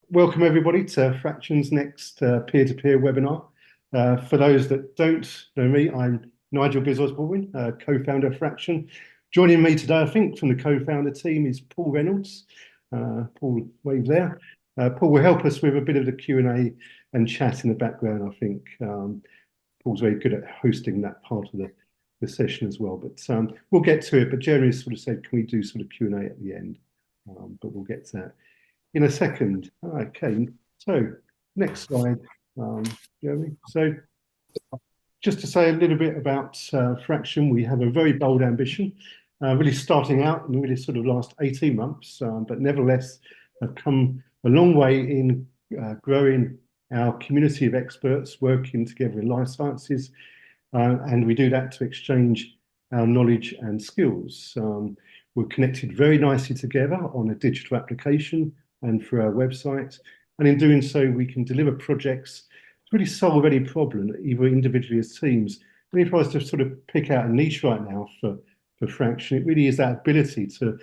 Welcome everybody to Fraction's next peer-to-peer webinar. For those that don't know me, I'm Nigel Biz-Osborne, co-founder of Phraktion. Joining me today, I think, from the co-founder team is Paul Reynolds. Paul, wave there. Paul will help us with a bit of the Q&A and chat in the background, I think. Paul's very good at hosting that part of the session as well. But we'll get to it. But Jeremy sort of said, can we do sort of Q&A at the end? But we'll get to that in a second. Okay, so next slide, Jeremy. So just to say a little bit about Phraktion, we have a very bold ambition, really starting out in really sort of last 18 months, but nevertheless have come a long way in growing our community of experts working together in life sciences, and we do that to exchange our knowledge and skills. We're connected very nicely together on a digital application and through our website. And in doing so, we can deliver projects to really solve any problem, either individually as teams. But if I was to sort of pick out a niche right now for Phraktion, it really is that ability to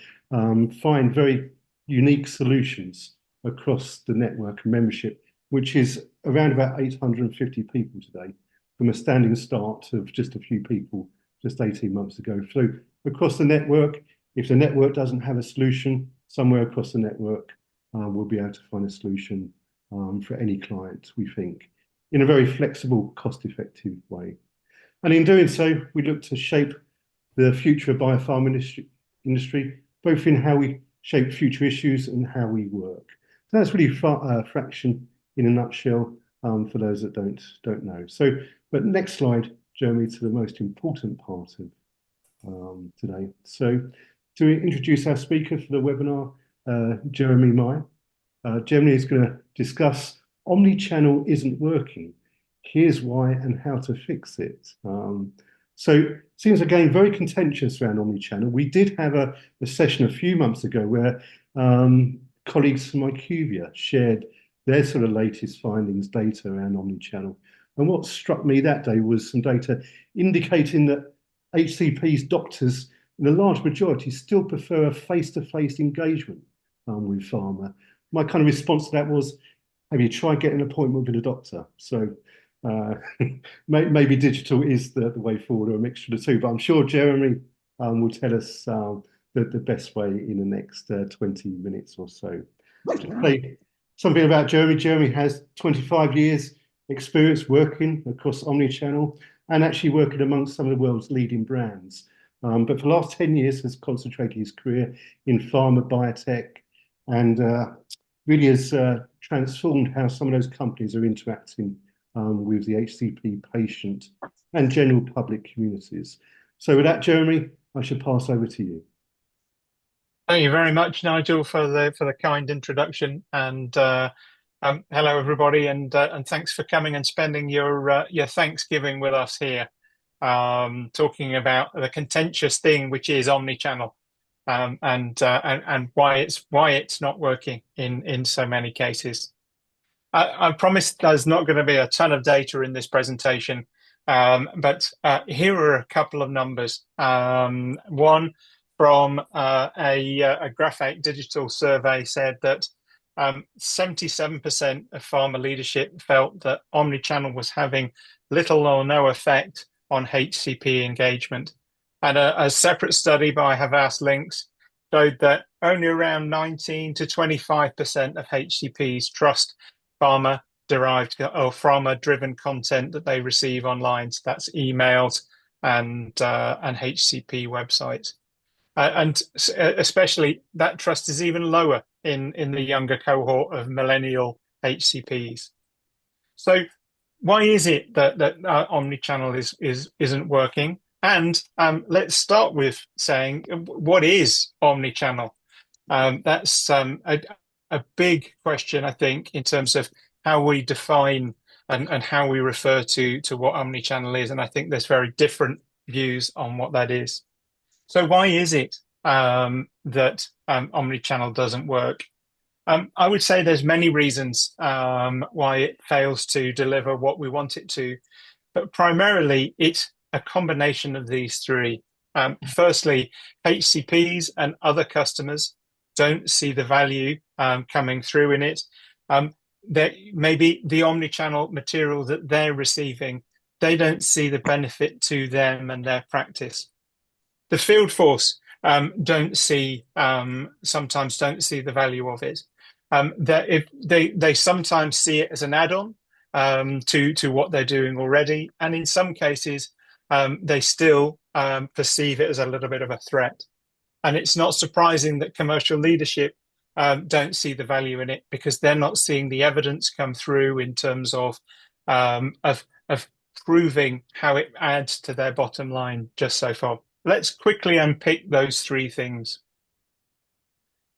find very unique solutions across the network and membership, which is around about 850 people today, from a standing start of just a few people just 18 months ago. So across the network, if the network doesn't have a solution, somewhere across the network, we'll be able to find a solution for any client, we think, in a very flexible, cost-effective way. And in doing so, we look to shape the future of biopharma industry, both in how we shape future issues and how we work. So that's really Phraktion in a nutshell for those that don't know. So, but next slide, Jeremy, to the most important part of today. So to introduce our speaker for the webinar, Jeremy Mai. Jeremy is going to discuss Omnichannel isn't working. Here's why and how to fix it. So seems again very contentious around Omnichannel. We did have a session a few months ago where colleagues from IQVIA shared their sort of latest findings, data around Omnichannel. And what struck me that day was some data indicating that HCPs, doctors, in a large majority, still prefer a face-to-face engagement with pharma. My kind of response to that was, have you tried getting an appointment with a doctor? So maybe digital is the way forward, or a mixture of the two, but I'm sure Jeremy will tell us the best way in the next 20 minutes or so. Say something about Jeremy. Jeremy has 25 years experience working across Omnichannel and actually working amongst some of the world's leading brands. But for the last 10 years has concentrated his career in pharma, biotech, and really has transformed how some of those companies are interacting with the HCP patient and general public communities. So with that, Jeremy, I should pass over to you. Thank you very much, Nigel, for the kind introduction, and hello everybody, and thanks for coming and spending your Thanksgiving with us here, talking about the contentious thing which is Omnichannel, and why it's not working in so many cases. I promise there's not going to be a ton of data in this presentation, but here are a couple of numbers. One from a Graphite Digital survey said that 77% of pharma leadership felt that Omnichannel was having little or no effect on HCP engagement. And a separate study by Havas Links showed that only around 19 to 25% of HCPs trust pharma-derived or pharma-driven content that they receive online. So that's emails and HCP websites. And especially that trust is even lower in the younger cohort of millennial HCPs. So why is it that Omnichannel isn't working? And let's start with saying, what is Omnichannel? That's a big question, I think, in terms of how we define and how we refer to what Omnichannel is. And I think there's very different views on what that is. So why is it that Omnichannel doesn't work? I would say there's many reasons why it fails to deliver what we want it to, but primarily it's a combination of these three. Firstly, HCPs and other customers don't see the value coming through in it. That maybe the omnichannel material that they're receiving, they don't see the benefit to them and their practice. The field force sometimes don't see the value of it. That if they sometimes see it as an add-on to what they're doing already, and in some cases they still perceive it as a little bit of a threat. And it's not surprising that commercial leadership don't see the value in it, because they're not seeing the evidence come through in terms of proving how it adds to their bottom line just so far. Let's quickly unpick those three things.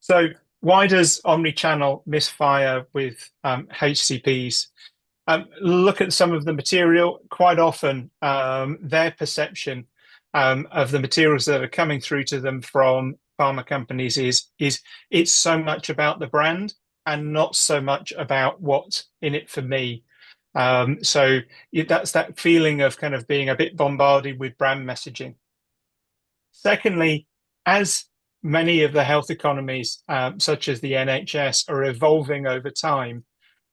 So why does omnichannel misfire with HCPs? Look at some of the material. Quite often, their perception of the materials that are coming through to them from pharma companies is it's so much about the brand and not so much about what's in it for me. So that's that feeling of kind of being a bit bombarded with brand messaging. Secondly, as many of the health economies, such as the NHS, are evolving over time,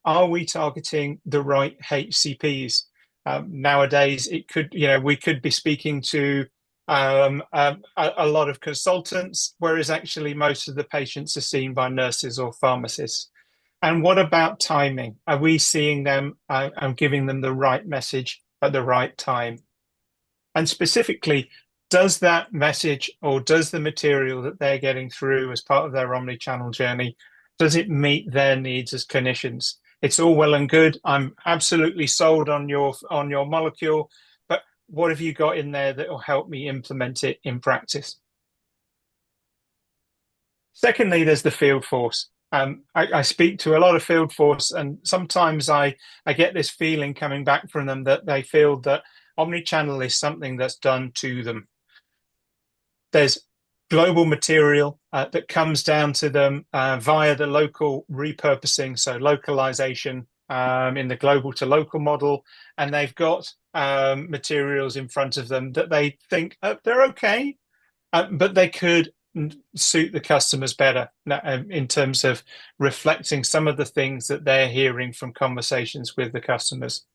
are we targeting the right HCPs? Nowadays, we could be speaking to a lot of consultants, whereas actually most of the patients are seen by nurses or pharmacists. And what about timing? Are we seeing them and giving them the right message at the right time? And specifically, does that message or does the material that they're getting through as part of their omnichannel journey, does it meet their needs as clinicians? It's all well and good. I'm absolutely sold on your molecule, but what have you got in there that will help me implement it in practice? Secondly, there's the field force. I speak to a lot of field force, and sometimes I get this feeling coming back from them that they feel that omnichannel is something that's done to them. There's global material that comes down to them via the local repurposing, so localization in the global to local model, and they've got materials in front of them that they think they're okay, but they could suit the customers better in terms of reflecting some of the things that they're hearing from conversations with the customers.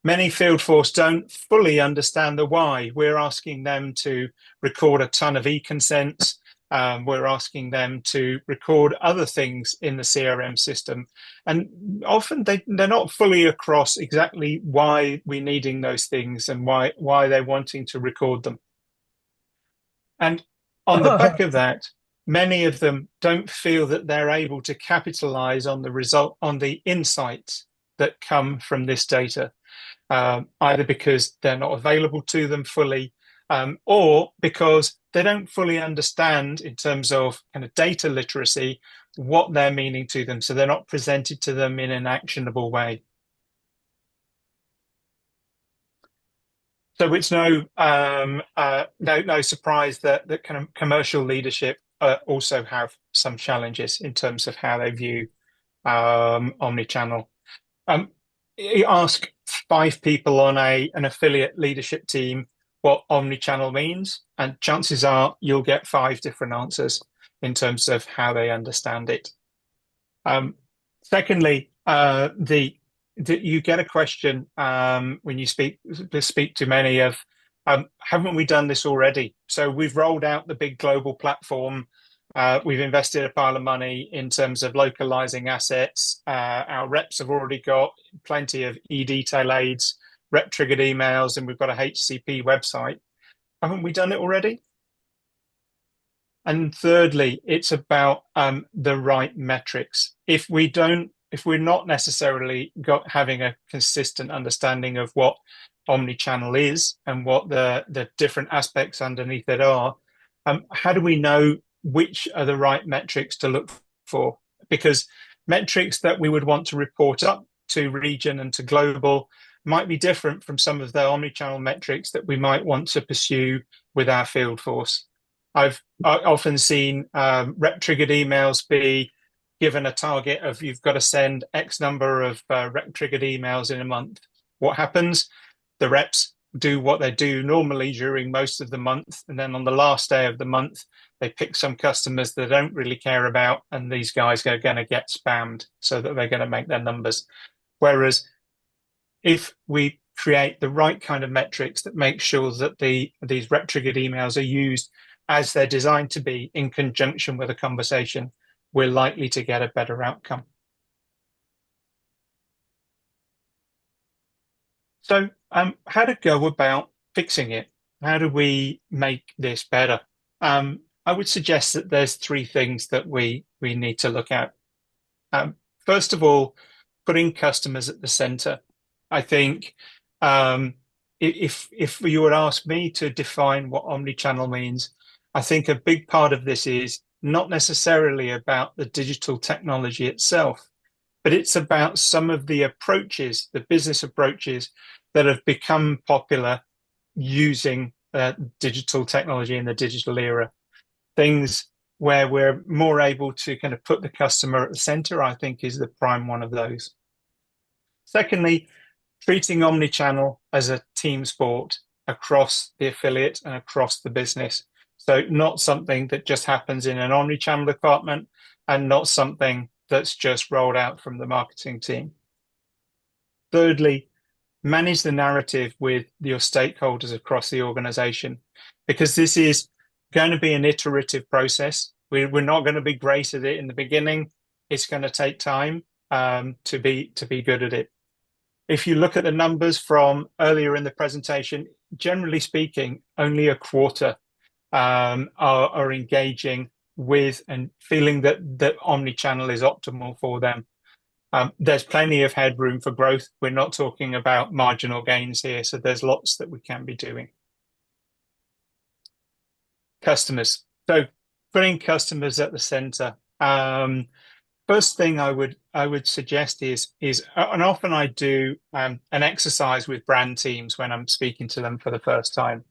Many field force don't fully understand the why. We're asking them to record a ton of e-consents. We're asking them to record other things in the CRM system. And often they're not fully across exactly why we're needing those things and why they're wanting to record them. And on the back of that, many of them don't feel that they're able to capitalize on the insights that come from this data. Either because they're not available to them fully, or because they don't fully understand in terms of kind of data literacy what they're meaning to them, so they're not presented to them in an actionable way. So it's no surprise that kind of commercial leadership also have some challenges in terms of how they view omnichannel. You ask 5 people on an affiliate leadership team what omnichannel means, and chances are you'll get 5 different answers in terms of how they understand it. Secondly, you get a question when you speak to many of, haven't we done this already? So we've rolled out the big global platform. We've invested a pile of money in terms of localizing assets. Our reps have already got plenty of e-detail aids, rep-triggered emails, and we've got a HCP website. Haven't we done it already? And thirdly, it's about the right metrics. If we're not necessarily having a consistent understanding of what omnichannel is and what the different aspects underneath it are, how do we know which are the right metrics to look for? Because metrics that we would want to report up to region and to global might be different from some of the omnichannel metrics that we might want to pursue with our field force. I've often seen rep-triggered emails be given a target of you've got to send X number of rep-triggered emails in a month. What happens? The reps do what they do normally during most of the month, and then on the last day of the month, they pick some customers they don't really care about, and these guys are going to get spammed so that they're going to make their numbers. Whereas if we create the right kind of metrics that make sure that these rep-triggered emails are used as they're designed to be in conjunction with a conversation, we're likely to get a better outcome. So how to go about fixing it? How do we make this better? I would suggest that there's three things that we need to look at. First of all, putting customers at the center. I think if you would ask me to define what omnichannel means, I think a big part of this is not necessarily about the digital technology itself, but it's about some of the approaches, the business approaches that have become popular using digital technology in the digital era. Things where we're more able to kind of put the customer at the center, I think, is the prime one of those. Secondly, treating omnichannel as a team sport across the affiliate and across the business. So not something that just happens in an omnichannel department and not something that's just rolled out from the marketing team. Thirdly, manage the narrative with your stakeholders across the organization, because this is going to be an iterative process. We're not going to be great at it in the beginning. It's going to take time to be good at it. If you look at the numbers from earlier in the presentation, generally speaking, only a quarter are engaging with and feeling that omnichannel is optimal for them. There's plenty of headroom for growth. We're not talking about marginal gains here, so there's lots that we can be doing. Customers. So putting customers at the center. First thing I would suggest is, and often I do an exercise with brand teams when I'm speaking to them for the first time.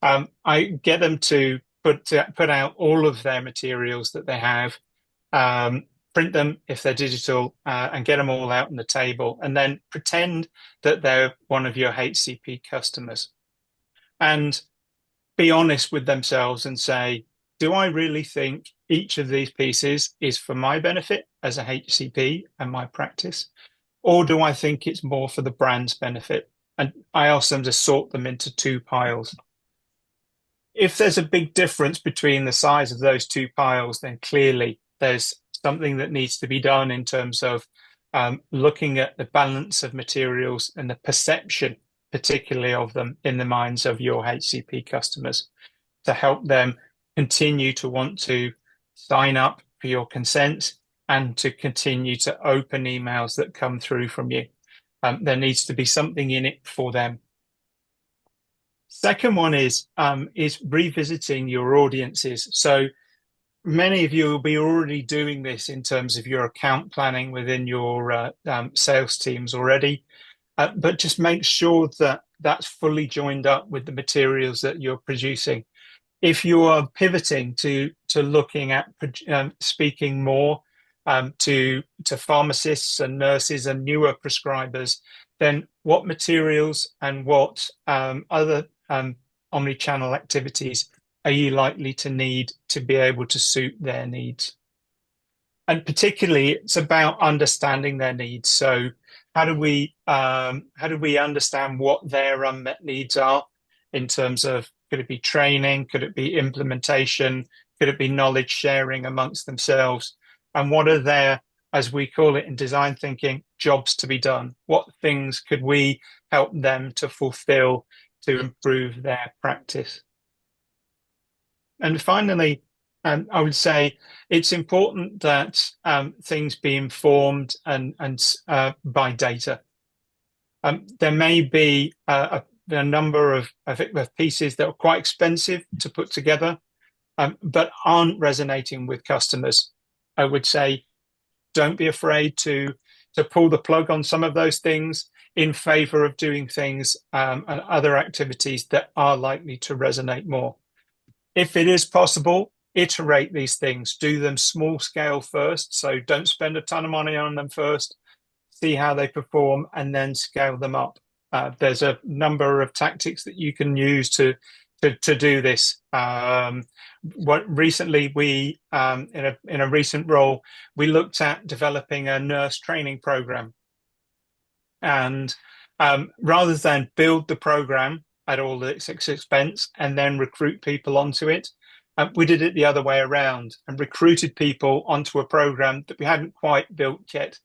I get them to put out all of their materials that they have, print them if they're digital, and get them all out on the table, and then pretend that they're one of your HCP customers. And be honest with themselves and say, do I really think each of these pieces is for my benefit as a HCP and my practice? Or do I think it's more for the brand's benefit? And I ask them to sort them into two piles. If there's a big difference between the size of those two piles, then clearly there's something that needs to be done in terms of looking at the balance of materials and the perception, particularly of them in the minds of your HCP customers, to help them continue to want to sign up for your consent and to continue to open emails that come through from you. There needs to be something in it for them. Second one is revisiting your audiences. So many of you will be already doing this in terms of your account planning within your sales teams already, but just make sure that that's fully joined up with the materials that you're producing. If you are pivoting to looking at speaking more to pharmacists and nurses and newer prescribers, then what materials and what other omnichannel activities are you likely to need to be able to suit their needs? And particularly, it's about understanding their needs. So how do we understand what their unmet needs are in terms of, could it be training? Could it be implementation? Could it be knowledge sharing amongst themselves? And what are their, as we call it in design thinking, jobs to be done? What things could we help them to fulfill to improve their practice? And finally, I would say it's important that things be informed and by data. There may be a number of pieces that are quite expensive to put together, but aren't resonating with customers. I would say don't be afraid to pull the plug on some of those things in favor of doing things and other activities that are likely to resonate more. If it is possible, iterate these things. Do them small scale first. So don't spend a ton of money on them first. See how they perform and then scale them up. There's a number of tactics that you can use to do this. Recently we in a recent role we looked at developing a nurse training program, and rather than build the program at all its expense and then recruit people onto it, we did it the other way around and recruited people onto a program that we hadn't quite built yet.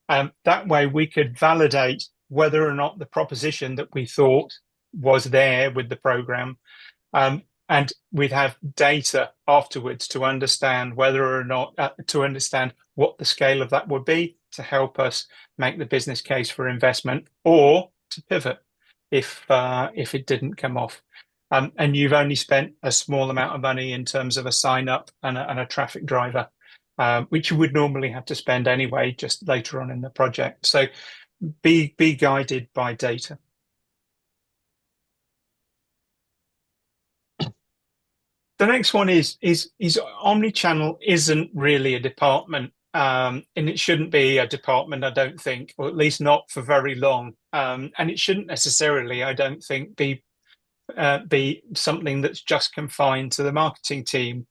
That way we could validate whether or not the proposition that we thought was there with the program, and we'd have data afterwards to understand whether or not to understand what the scale of that would be to help us make the business case for investment or to pivot if it didn't come off. And you've only spent a small amount of money in terms of a sign up and a traffic driver, which you would normally have to spend anyway, just later on in the project. So be guided by data. The next one is Omnichannel isn't really a department, and it shouldn't be a department, I don't think, or at least not for very long. And it shouldn't necessarily, I don't think, be something that's just confined to the marketing team.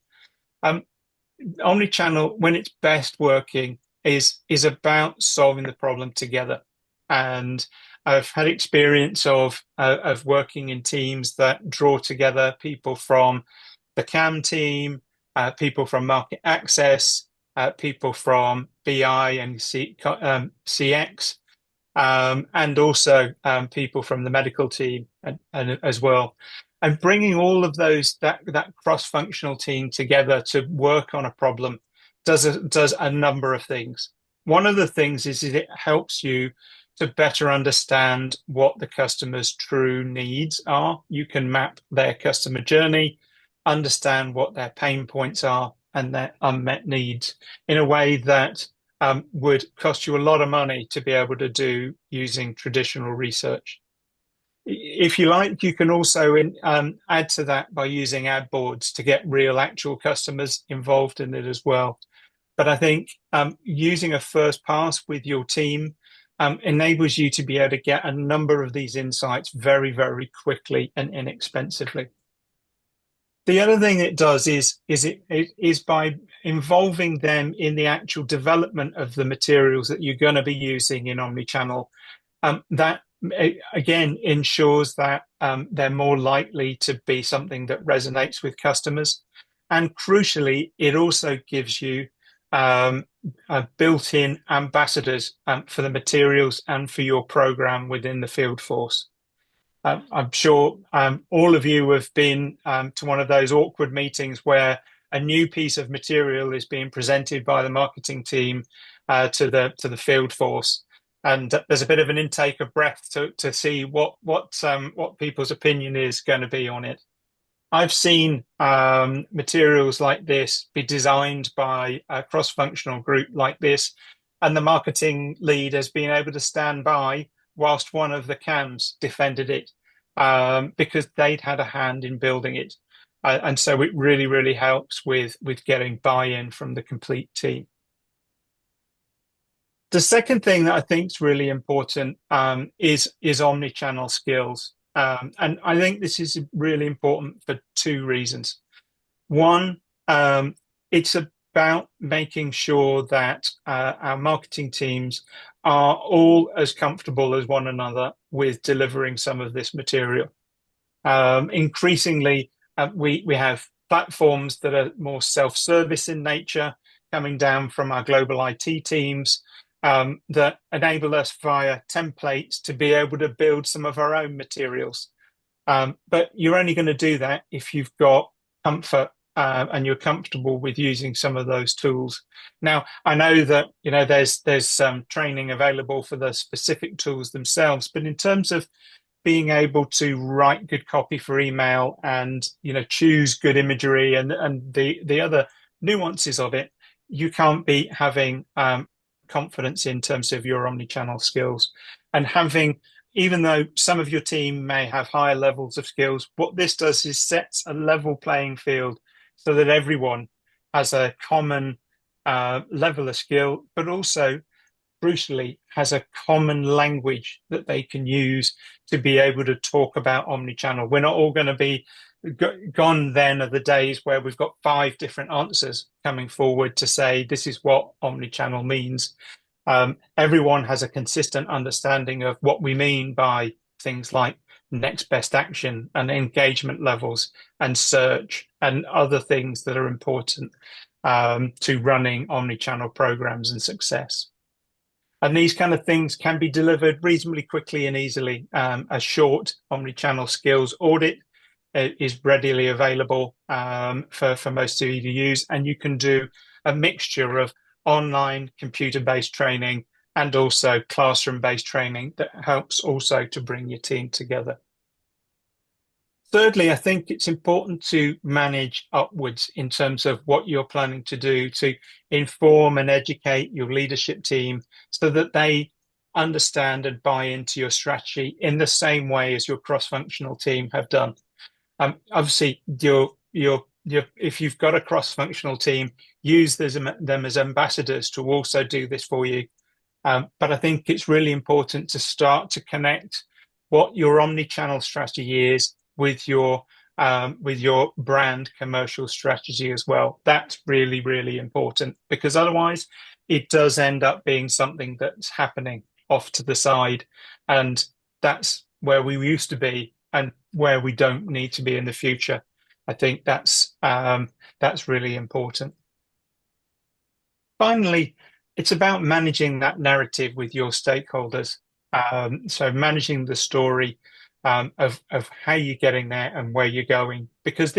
Omnichannel, when it's best working, is about solving the problem together. And I've had experience of working in teams that draw together people from the CAM team, people from market access, people from BI and CX, and also people from the medical team and as well. And bringing all of those that cross-functional team together to work on a problem does a number of things. One of the things is it helps you to better understand what the customer's true needs are. You can map their customer journey, understand what their pain points are and their unmet needs in a way that would cost you a lot of money to be able to do using traditional research. If you like, you can also add to that by using ad boards to get real actual customers involved in it as well. But I think using a first pass with your team enables you to be able to get a number of these insights very, very quickly and inexpensively. The other thing it does is by involving them in the actual development of the materials that you're going to be using in Omnichannel, that again ensures that they're more likely to be something that resonates with customers. And crucially, it also gives you built-in ambassadors for the materials and for your program within the field force. I'm sure all of you have been to one of those awkward meetings where a new piece of material is being presented by the marketing team to the field force, and there's a bit of an intake of breath to see what people's opinion is going to be on it. I've seen materials like this be designed by a cross-functional group like this, and the marketing lead has been able to stand by whilst one of the CAMs defended it because they'd had a hand in building it. And so it really, really helps with getting buy-in from the complete team. The second thing that I think is really important is omnichannel skills. And I think this is really important for two reasons. One, it's about making sure that our marketing teams are all as comfortable as one another with delivering some of this material. Increasingly, we have platforms that are more self-service in nature, coming down from our global IT teams, that enable us via templates to be able to build some of our own materials. But you're only going to do that if you've got comfort and you're comfortable with using some of those tools. Now, I know that there's some training available for the specific tools themselves, but in terms of being able to write good copy for email and choose good imagery and the other nuances of it, you can't be having confidence in terms of your omnichannel skills. And having, even though some of your team may have higher levels of skills, what this does is sets a level playing field so that everyone has a common level of skill, but also crucially, has a common language that they can use to be able to talk about omnichannel. We're not all going to be gone then are the days where we've got 5 different answers coming forward to say this is what omnichannel means. Everyone has a consistent understanding of what we mean by things like next best action and engagement levels and search and other things that are important to running omnichannel programs and success. And these kind of things can be delivered reasonably quickly and easily. A short omnichannel skills audit is readily available for most of you to use, and you can do a mixture of online computer-based training and also classroom-based training that helps also to bring your team together. Thirdly, I think it's important to manage upwards in terms of what you're planning to do to inform and educate your leadership team so that they understand and buy into your strategy in the same way as your cross-functional team have done. Obviously, if you've got a cross-functional team, use them as ambassadors to also do this for you. But I think it's really important to start to connect what your omnichannel strategy is with your brand commercial strategy as well. That's really, really important, because otherwise it does end up being something that's happening off to the side, and that's where we used to be and where we don't need to be in the future. I think that's really important. Finally, it's about managing that narrative with your stakeholders. So managing the story of how you're getting there and where you're going, because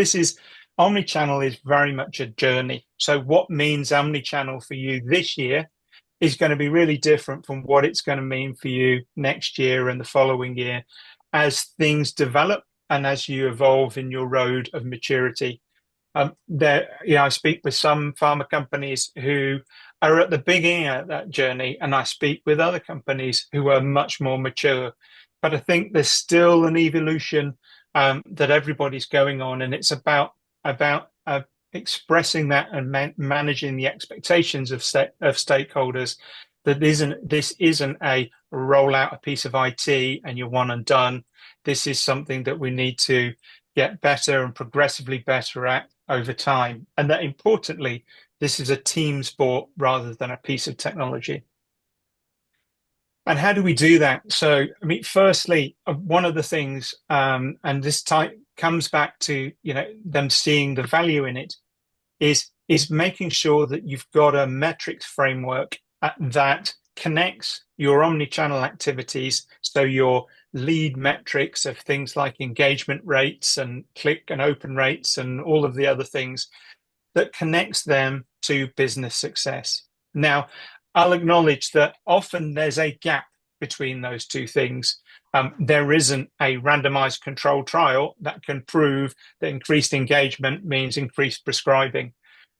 omnichannel is very much a journey. So what means omnichannel for you this year is going to be really different from what it's going to mean for you next year and the following year as things develop and as you evolve in your road of maturity. I speak with some pharma companies who are at the beginning of that journey, and I speak with other companies who are much more mature. But I think there's still an evolution that everybody's going on, and it's about expressing that and managing the expectations of stakeholders. That this isn't a roll out a piece of IT and you're one and done. This is something that we need to get better and progressively better at over time. And that importantly, this is a team sport rather than a piece of technology. And how do we do that? So, I mean, firstly, one of the things, and this comes back to, them seeing the value in it, is making sure that you've got a metrics framework that connects your omnichannel activities. So your lead metrics of things like engagement rates and click and open rates and all of the other things, that connects them to business success. Now, I'll acknowledge that often there's a gap between those two things. There isn't a randomized controlled trial that can prove that increased engagement means increased prescribing.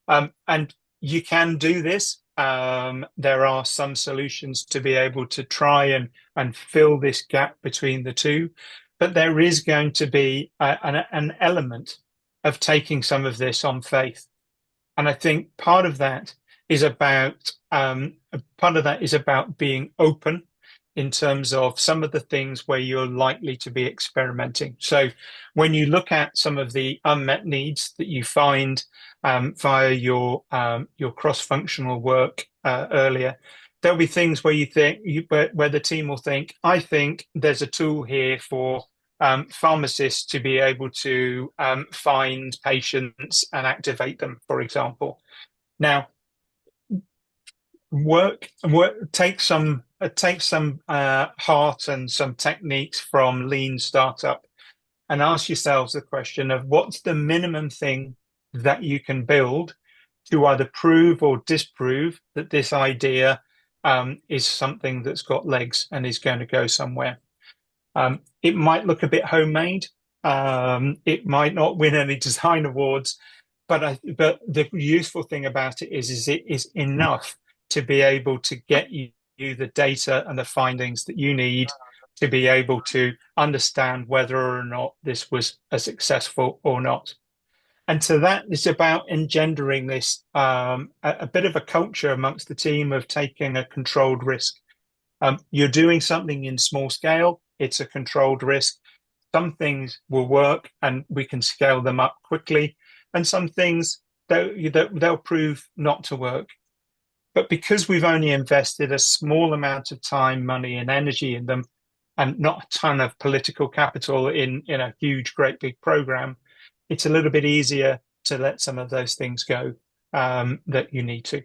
And you can do this. There are some solutions to be able to try and fill this gap between the two. But there is going to be an element of taking some of this on faith. And I think part of that is about being open in terms of some of the things where you're likely to be experimenting. So when you look at some of the unmet needs that you find via your cross-functional work earlier, there'll be things where you think where the team will think, I think there's a tool here for pharmacists to be able to find patients and activate them, for example. Now, work takes some heart and some techniques from lean startup, and ask yourselves the question of what's the minimum thing that you can build to either prove or disprove that this idea is something that's got legs and is going to go somewhere. It might look a bit homemade. It might not win any design awards, but the useful thing about it is it is enough to be able to get you the data and the findings that you need to be able to understand whether or not this was a successful or not. And to that, it's about engendering this a bit of a culture amongst the team of taking a controlled risk. You're doing something in small scale, it's a controlled risk. Some things will work and we can scale them up quickly, and some things they'll prove not to work. But because we've only invested a small amount of time, money, and energy in them, and not a ton of political capital in a huge, great big program, it's a little bit easier to let some of those things go that you need to.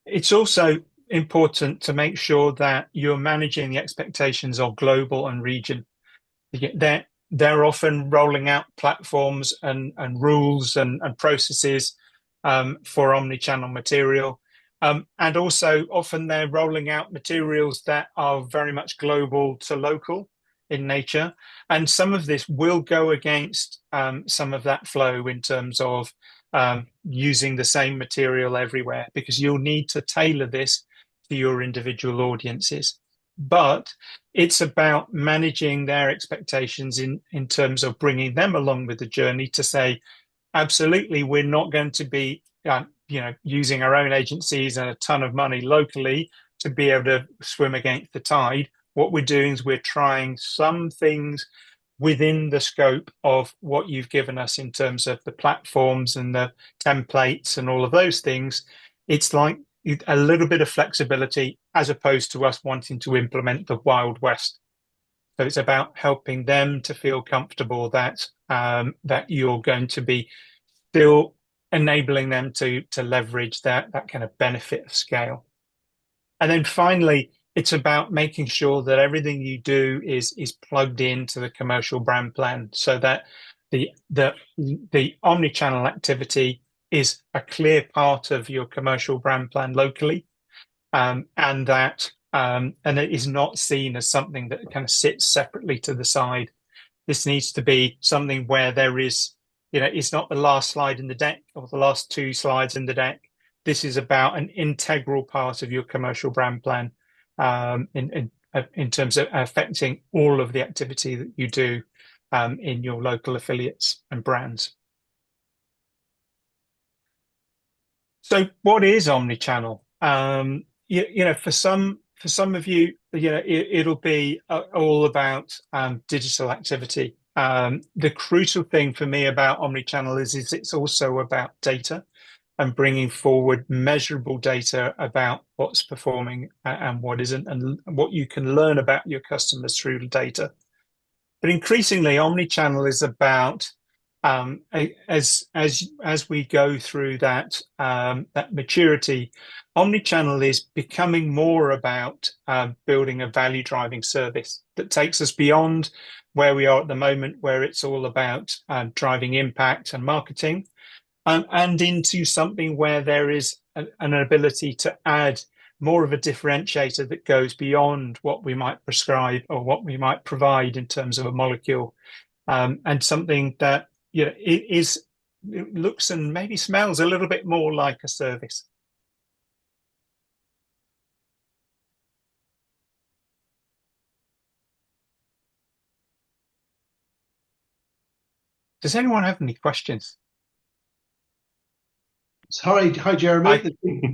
It's also important to make sure that you're managing the expectations of global and region. They're often rolling out platforms and rules and processes for omnichannel material. And also often they're rolling out materials that are very much global to local in nature. And some of this will go against some of that flow in terms of using the same material everywhere, because you'll need to tailor this to your individual audiences. But it's about managing their expectations in terms of bringing them along with the journey to say, absolutely, we're not going to be using our own agencies and a ton of money locally to be able to swim against the tide. What we're doing is we're trying some things within the scope of what you've given us in terms of the platforms and the templates and all of those things. It's like a little bit of flexibility as opposed to us wanting to implement the Wild West. So it's about helping them to feel comfortable that that you're going to be still enabling them to leverage that kind of benefit of scale. And then finally, it's about making sure that everything you do is plugged into the commercial brand plan, so that the omnichannel activity is a clear part of your commercial brand plan locally, and it is not seen as something that kind of sits separately to the side. This needs to be something where there is, it's not the last slide in the deck or the last two slides in the deck. This is about an integral part of your commercial brand plan in terms of affecting all of the activity that you do in your local affiliates and brands. So what is omnichannel? For some of you, it'll be all about digital activity. The crucial thing for me about omnichannel is it's also about data and bringing forward measurable data about what's performing and what isn't, and what you can learn about your customers through the data. But increasingly, omnichannel is about as we go through that maturity, omnichannel is becoming more about building a value driving service that takes us beyond where we are at the moment, where it's all about driving impact and marketing, and into something where there is an ability to add more of a differentiator that goes beyond what we might prescribe or what we might provide in terms of a molecule, and something that it looks and maybe smells a little bit more like a service. Does anyone have any questions? Sorry, hi Jeremy.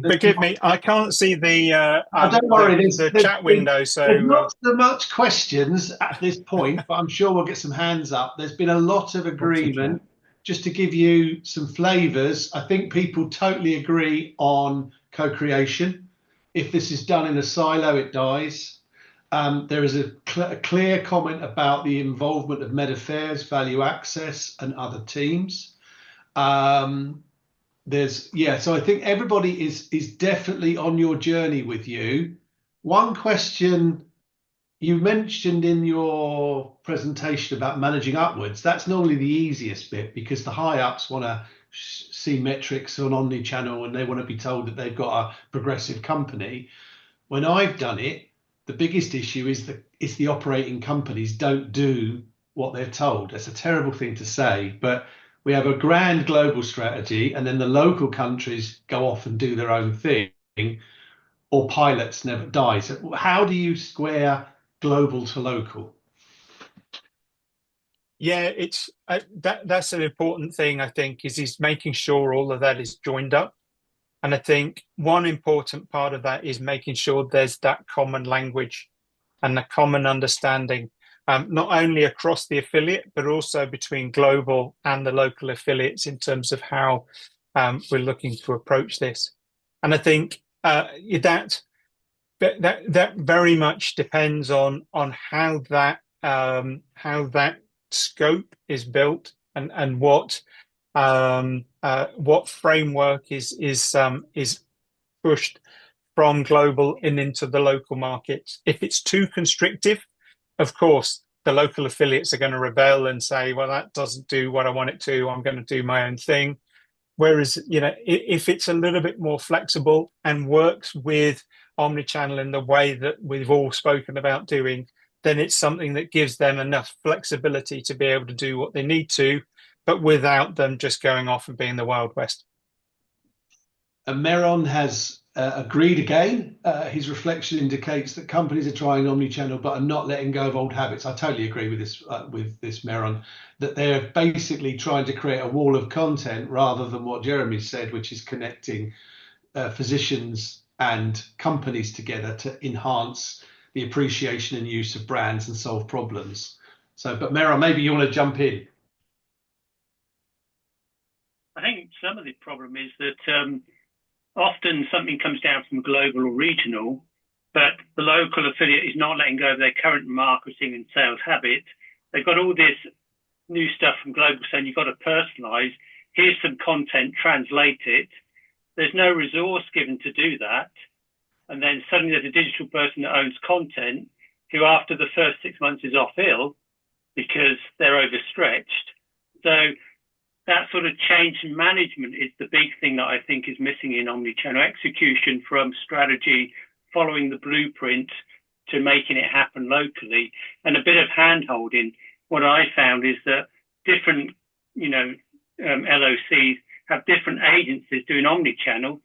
Forgive me, I can't see the don't worry, the chat window. So there's not so much questions at this point, but I'm sure we'll get some hands up. There's been a lot of agreement. Just to give you some flavors, I think people totally agree on co-creation. If this is done in a silo, it dies. There is a clear comment about the involvement of Med Affairs, Value Access, and other teams. So I think everybody is definitely on your journey with you. One question you mentioned in your presentation about managing upwards, that's normally the easiest bit, because the high ups want to see metrics on omnichannel and they want to be told that they've got a progressive company. When I've done it, the biggest issue is the operating companies don't do what they're told. That's a terrible thing to say, but we have a grand global strategy, and then the local countries go off and do their own thing, or pilots never die. So how do you square global to local? Yeah, it's that's an important thing, I think, is making sure all of that is joined up. And I think one important part of that is making sure there's that common language and the common understanding, not only across the affiliate, but also between global and the local affiliates in terms of how we're looking to approach this. And I think that very much depends on how that scope is built and what framework is pushed from global and into the local markets. If it's too constrictive, of course, the local affiliates are going to rebel and say, well, that doesn't do what I want it to. I'm going to do my own thing. Whereas, if it's a little bit more flexible and works with Omnichannel in the way that we've all spoken about doing, then it's something that gives them enough flexibility to be able to do what they need to, but without them just going off and being the Wild West. And Meron has agreed again. His reflection indicates that companies are trying omnichannel but are not letting go of old habits. I totally agree with this, Meron, that they're basically trying to create a wall of content rather than what Jeremy said, which is connecting physicians and companies together to enhance the appreciation and use of brands and solve problems. So, but Meron, maybe you want to jump in. I think some of the problem is that often something comes down from global or regional, but the local affiliate is not letting go of their current marketing and sales habit. They've got all this new stuff from global saying you've got to personalize. Here's some content, translate it. There's no resource given to do that. And then suddenly there's a digital person that owns content who after the first 6 months is off ill because they're overstretched. So that sort of change in management is the big thing that I think is missing in omnichannel execution, from strategy, following the blueprint, to making it happen locally, and a bit of hand-holding. What I found is that different, LOCs have different agencies doing omnichannel,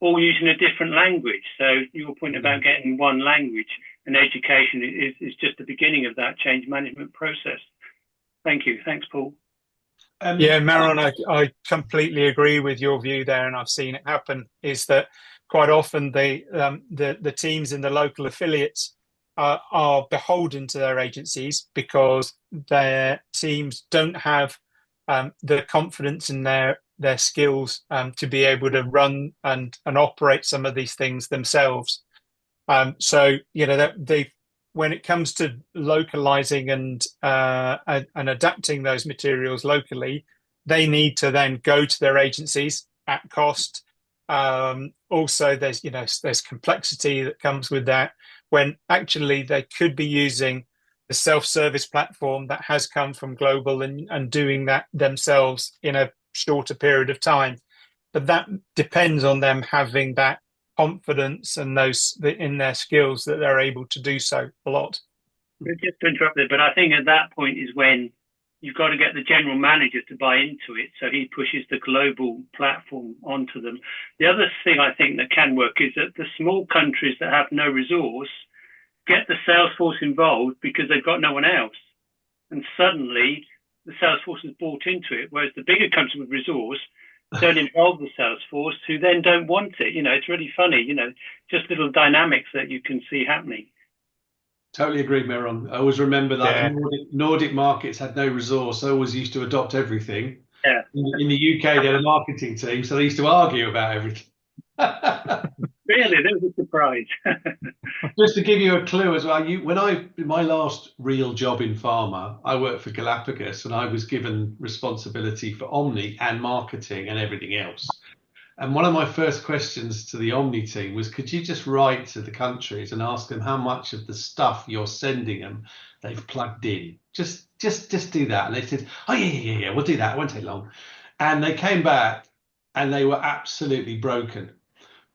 all using a different language. So your point about getting one language and education is just the beginning of that change management process. Thank you. Thanks, Paul. Yeah, Meron, I completely agree with your view there, and I've seen it happen. Is that quite often the teams in the local affiliates are beholden to their agencies because their teams don't have the confidence in their skills to be able to run and operate some of these things themselves. So when it comes to localizing and adapting those materials locally, they need to then go to their agencies at cost. Also, there's complexity that comes with that, when actually they could be using the self-service platform that has come from global and doing that themselves in a shorter period of time. But that depends on them having that confidence and in their skills that they're able to do so a lot. Just to interrupt there, but I think at that point is when you've got to get the general manager to buy into it, so he pushes the global platform onto them. The other thing I think that can work is that the small countries that have no resource get the sales force involved because they've got no one else, and suddenly the sales force is bought into it, whereas the bigger countries with resource don't involve the sales force, who then don't want it. It's really funny, just little dynamics that you can see happening. Totally agree, Meron. I always remember that Nordic markets had no resource. They always used to adopt everything. Yeah. In the UK, they had a marketing team, so they used to argue about everything. Really, that was a surprise. Just to give you a clue as well, my last real job in pharma, I worked for Galapagos, and I was given responsibility for Omni and marketing and everything else. And one of my first questions to the Omni team was, could you just write to the countries and ask them how much of the stuff you're sending them they've plugged in? Just do that. And they said, oh, yeah, we'll do that. It won't take long. And they came back and they were absolutely broken,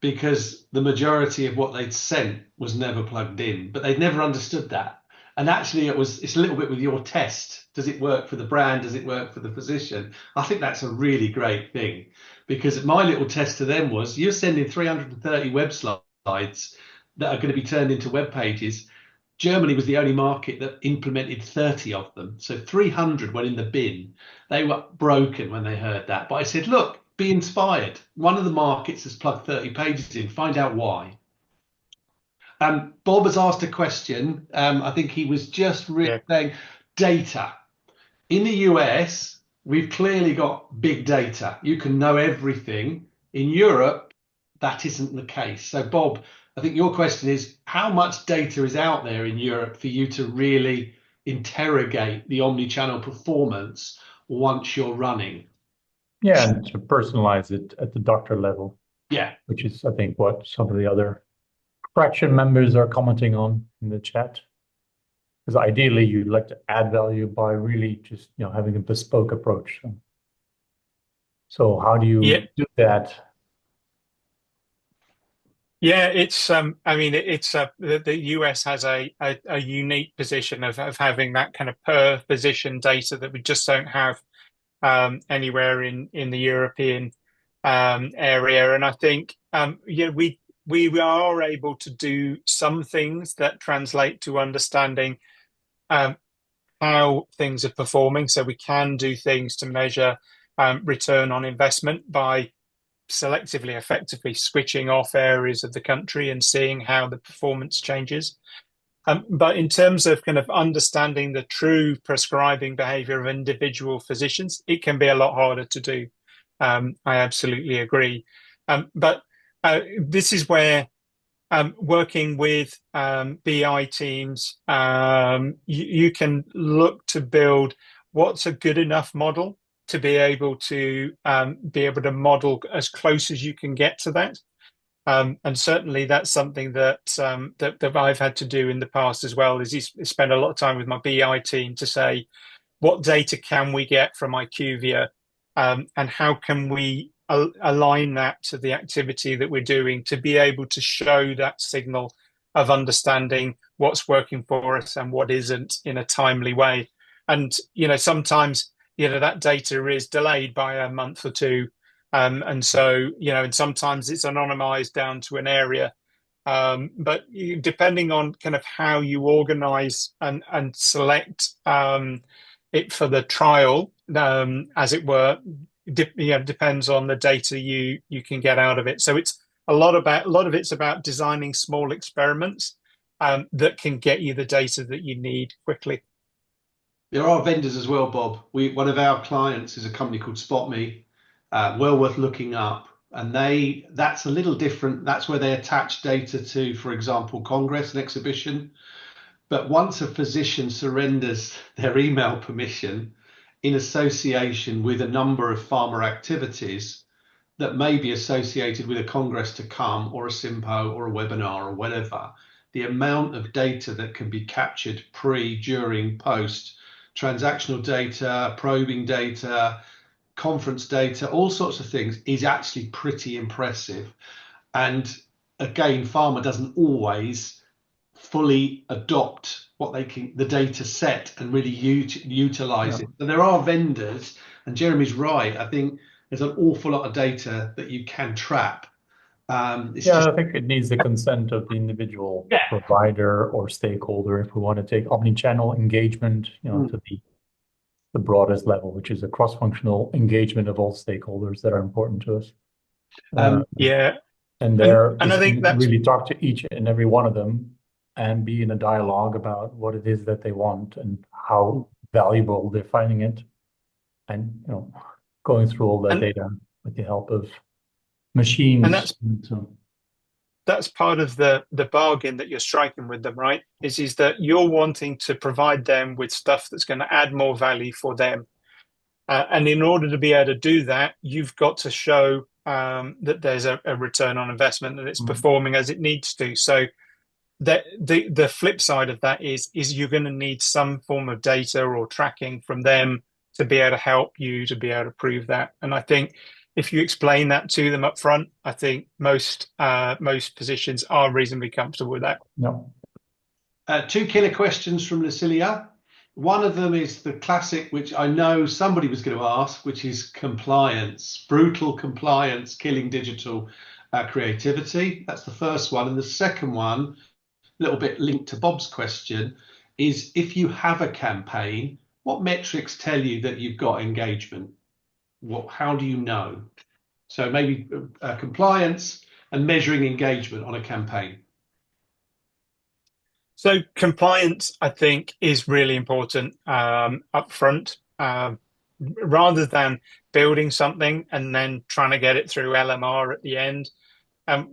because the majority of what they'd sent was never plugged in, but they'd never understood that. And actually it's a little bit with your test. Does it work for the brand? Does it work for the physician? I think that's a really great thing, because my little test to them was, you're sending 330 web slides that are going to be turned into web pages. Germany was the only market that implemented 30 of them. So 300 went in the bin. They were broken when they heard that. But I said, look, be inspired. One of the markets has plugged 30 pages in. Find out why. Bob has asked a question. I think he was just saying data. In the US, we've clearly got big data. You can know everything. In Europe, that isn't the case. So, Bob, I think your question is, how much data is out there in Europe for you to really interrogate the omnichannel performance once you're running? Yeah, and to personalize it at the doctor level. Yeah. Which is, I think, what some of the other Phraktion members are commenting on in the chat. Because ideally, you'd like to add value by really just, having a bespoke approach. So how do you do that? Yeah, it's the US has a unique position of having that kind of per position data that we just don't have anywhere in the European area. And I think we are able to do some things that translate to understanding how things are performing. So we can do things to measure return on investment by selectively, effectively switching off areas of the country and seeing how the performance changes. But in terms of kind of understanding the true prescribing behavior of individual physicians, it can be a lot harder to do. I absolutely agree. But this is where working with BI teams, you can look to build what's a good enough model to be able to model as close as you can get to that. And certainly that's something that I've had to do in the past as well, is spend a lot of time with my BI team to say, what data can we get from IQVIA, and how can we align that to the activity that we're doing to be able to show that signal of understanding what's working for us and what isn't in a timely way. And, sometimes, that data is delayed by a month or two. And so, and sometimes it's anonymized down to an area. But depending on kind of how you organize and select it for the trial, as it were, depends on the data you can get out of it. So it's a lot of it's about designing small experiments that can get you the data that you need quickly. There are vendors as well, Bob. One of our clients is a company called SpotMe, well worth looking up. And that's a little different. That's where they attach data to, for example, Congress and exhibition. But once a physician surrenders their email permission in association with a number of pharma activities that may be associated with a Congress to come or a Simpo or a webinar or whatever, the amount of data that can be captured pre, during, post, transactional data, probing data, conference data, all sorts of things is actually pretty impressive. And again, pharma doesn't always fully adopt the data set and really utilize it. So there are vendors, and Jeremy's right. I think there's an awful lot of data that you can trap. I think it needs the consent of the individual provider or stakeholder if we want to take omnichannel engagement, to the broadest level, which is a cross-functional engagement of all stakeholders that are important to us. And I think that's really talk to each and every one of them and be in a dialogue about what it is that they want and how valuable they're finding it, and going through all that data with the help of machines. And that's part of the bargain that you're striking with them, right? Is that you're wanting to provide them with stuff that's going to add more value for them. And in order to be able to do that, you've got to show that there's a return on investment, that it's performing as it needs to. So the flip side of that is you're going to need some form of data or tracking from them to be able to help you to be able to prove that. And I think if you explain that to them up front, I think most positions are reasonably comfortable with that. No. 2 killer questions from Lucilia. One of them is the classic, which I know somebody was going to ask, which is compliance, brutal compliance, killing digital creativity. That's the first one. And the second one, little bit linked to Bob's question, is if you have a campaign, what metrics tell you that you've got engagement? How do you know? So maybe compliance and measuring engagement on a campaign. So compliance, I think, is really important upfront. Rather than building something and then trying to get it through LMR at the end.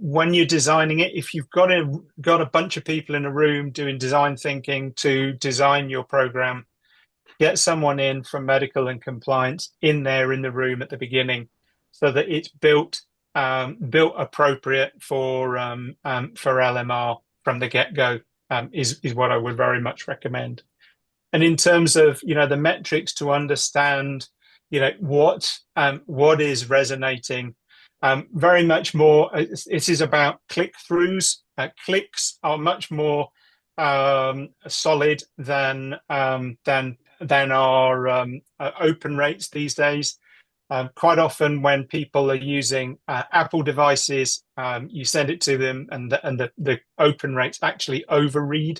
When you're designing it, if you've got a bunch of people in a room doing design thinking to design your program, get someone in from medical and compliance in there in the room at the beginning, so that it's built appropriate for LMR from the get-go, is what I would very much recommend. And in terms of, the metrics to understand, what is resonating, very much more, it is about click-throughs. Clicks are much more solid than our open rates these days. Quite often when people are using Apple devices, you send it to them and the open rates actually overread.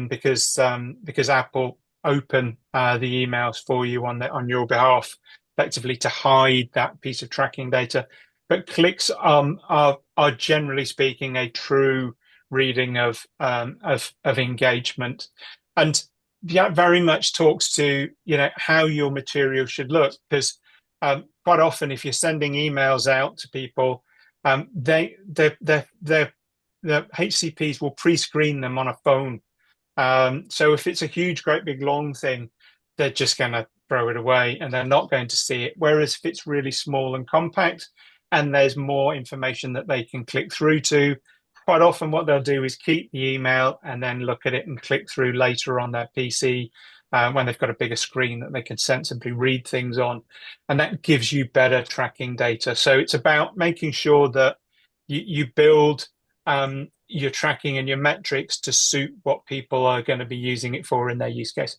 Because Apple open the emails for you on your behalf, effectively to hide that piece of tracking data. But clicks are generally speaking a true reading of engagement, and that very much talks to how your material should look. Because quite often, if you're sending emails out to people, the HCPs will pre-screen them on a phone. So if it's a huge, great big long thing, they're just going to throw it away and they're not going to see it. Whereas if it's really small and compact and there's more information that they can click through to, quite often what they'll do is keep the email and then look at it and click through later on their PC when they've got a bigger screen that they can sensibly read things on. And that gives you better tracking data. So it's about making sure that you build your tracking and your metrics to suit what people are going to be using it for in their use case.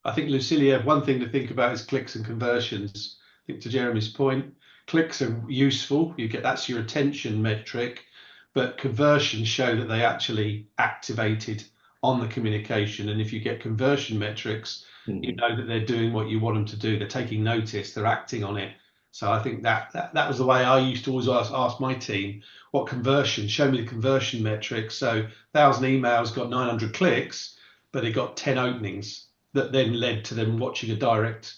I think, Lucilia, one thing to think about is clicks and conversions. I think to Jeremy's point, clicks are useful. That's your attention metric, but conversions show that they actually activated on the communication. And if you get conversion metrics, you know that they're doing what you want them to do. They're taking notice, they're acting on it. So I think that was the way I used to always ask my team, what conversion? Show me the conversion metrics. So 1,000 emails got 900 clicks, but it got 10 openings that then led to them watching a direct,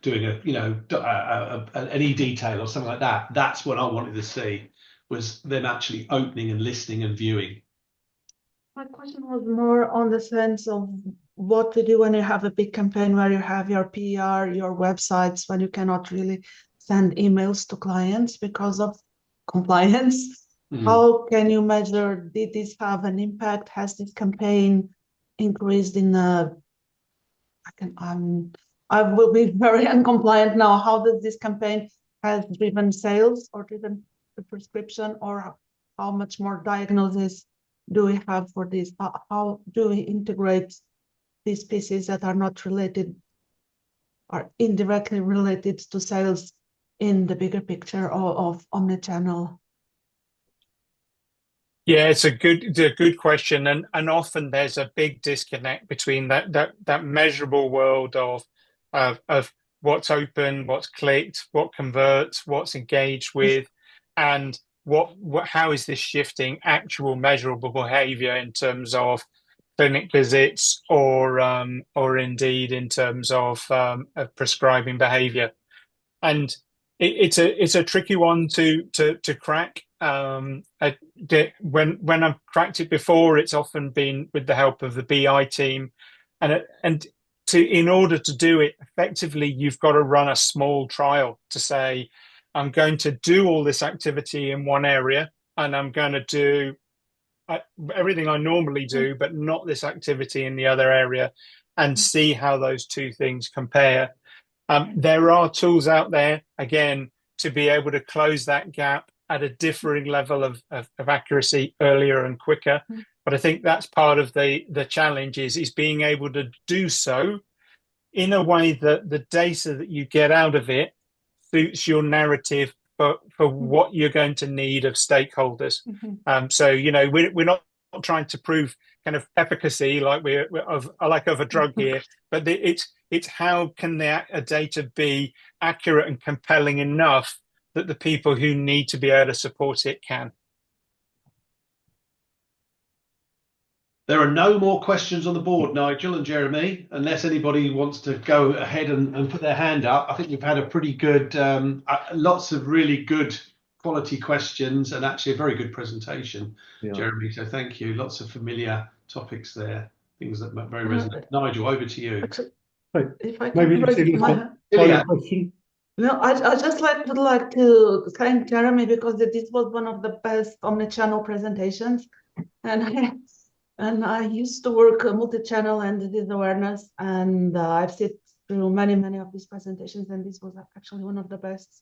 doing an e-detail or something like that. That's what I wanted to see, was them actually opening and listening and viewing. My question was more on the sense of what to do when you have a big campaign where you have your PR, your websites, when you cannot really send emails to clients because of compliance. How can you measure, did this have an impact? Has this campaign increased in I will be very uncompliant now. How does this campaign has driven sales or driven the prescription, or how much more diagnosis do we have for this? How do we integrate these pieces that are not related or indirectly related to sales in the bigger picture of omnichannel? Yeah, it's a good question, and often there's a big disconnect between that measurable world of what's open, what's clicked, what converts, what's engaged with, and how is this shifting actual measurable behavior in terms of clinic visits or indeed in terms of prescribing behavior. And it's a tricky one to crack. When I've cracked it before, it's often been with the help of the BI team, and in order to do it effectively, you've got to run a small trial to say, I'm going to do all this activity in one area, and I'm going to do everything I normally do, but not this activity in the other area, and see how those two things compare. There are tools out there, again, to be able to close that gap at a differing level of accuracy earlier and quicker. But I think that's part of the challenge is being able to do so in a way that the data that you get out of it suits your narrative for what you're going to need of stakeholders. So, you know, we're not trying to prove kind of efficacy like we're of a drug here, but it's how can the data be accurate and compelling enough that the people who need to be able to support it can. There are no more questions on the board, Nigel and Jeremy, unless anybody wants to go ahead and put their hand up. I think we've had a pretty good, lots of really good quality questions and actually a very good presentation, Jeremy. So thank you. Lots of familiar topics there, things that very resonant. Nigel, over to you. If I can raise my question. No, I just would like to thank Jeremy because this was one of the best omnichannel presentations, and I used to work multi-channel and disease awareness, and I've seen through many of these presentations, and this was actually one of the best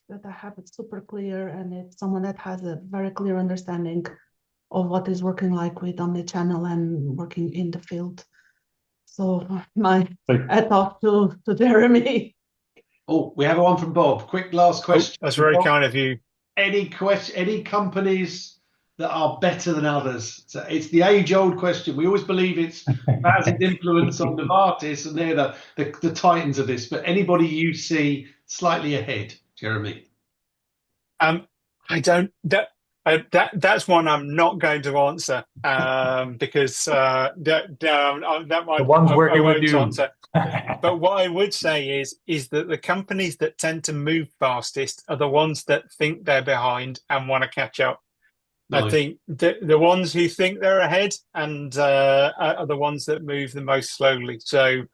that I have. It's super clear, and it's someone that has a very clear understanding of what is working like with omnichannel and working in the field. So my hat off to Jeremy. Oh, we have one from Bob. Quick last question. That's very kind of you. Any companies that are better than others? So it's the age-old question. We always believe it's Baz's influence on Novartis, and they're the titans of this. But anybody you see slightly ahead, Jeremy? I don't. That's one I'm not going to answer because that might the ones working with you. Answer. But what I would say is that the companies that tend to move fastest are the ones that think they're behind and want to catch up. Nice. I think the ones who think they're ahead and are the ones that move the most slowly. So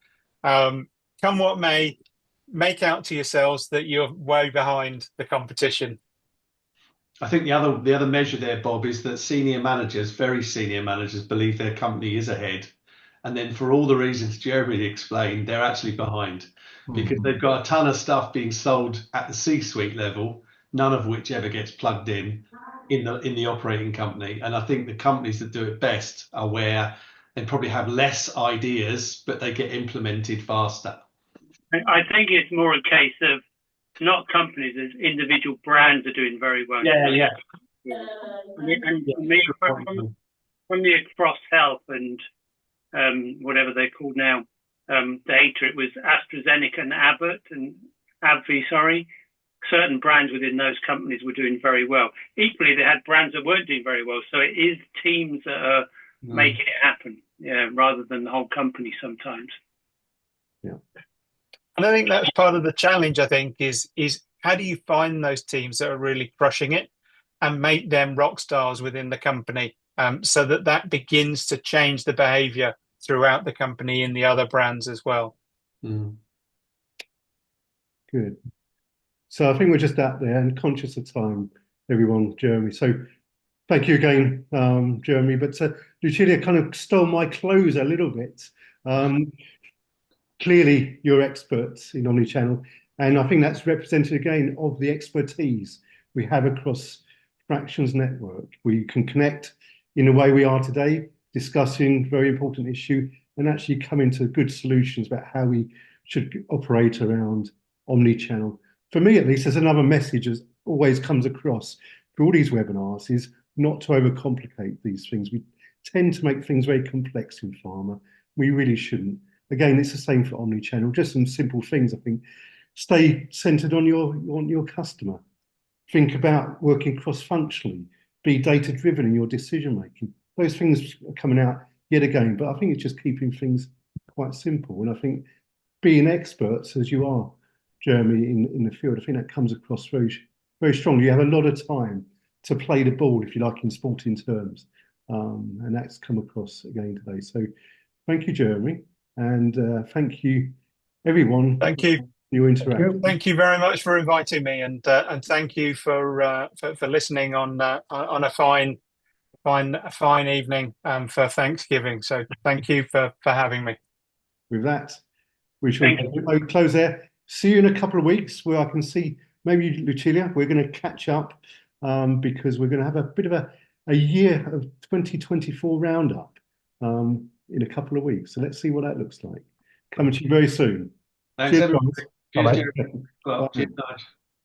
come what may, make out to yourselves that you're way behind the competition. I think the other measure there, Bob, is that very senior managers believe their company is ahead. And then for all the reasons Jeremy explained, they're actually behind because they've got a ton of stuff being sold at the C-suite level, none of which ever gets plugged in the operating company. And I think the companies that do it best are where they probably have less ideas, but they get implemented faster. I think it's more a case of not companies, as individual brands are doing very well. Yeah. And from the across health and whatever they're called now, data, it was AstraZeneca and AbbVie, certain brands within those companies were doing very well. Equally, they had brands that weren't doing very well. So it is teams that are making it happen, rather than the whole company sometimes. Yeah. And I think that's part of the challenge, I think, is how do you find those teams that are really crushing it and make them rock stars within the company, so that begins to change the behavior throughout the company in the other brands as well. Good. So I think we're just out there and conscious of time, everyone, Jeremy. So thank you again, Jeremy. But Lucilia kind of stole my close a little bit. Clearly, you're experts in omnichannel, and I think that's represented again of the expertise we have across Phraktion's network. We can connect in the way we are today, discussing very important issue, and actually coming to good solutions about how we should operate around omnichannel. For me, at least, there's another message that always comes across through all these webinars is not to overcomplicate these things. We tend to make things very complex in pharma. We really shouldn't. Again, it's the same for omnichannel. Just some simple things. I think stay centered on your customer. Think about working cross-functionally. Be data-driven in your decision-making. Those things are coming out yet again, but I think it's just keeping things quite simple. And I think being experts, as you are, Jeremy, in the field, I think that comes across very, very strongly. You have a lot of time to play the ball, if you like, in sporting terms. And that's come across again today. So thank you, Jeremy. And thank you, everyone. Thank you. For your interaction. Thank you very much for inviting me, and thank you for listening on a fine evening for Thanksgiving. So thank you for having me. With that, we shall close there. See you in a couple of weeks, where I can see maybe Lucilia. We're going to catch up because we're going to have a bit of a year of 2024 roundup. In a couple of weeks. So let's see what that looks like. Coming to you very soon. Thanks, everyone. Cheers, Cheers, Jeremy. Well, cheers, Nigel.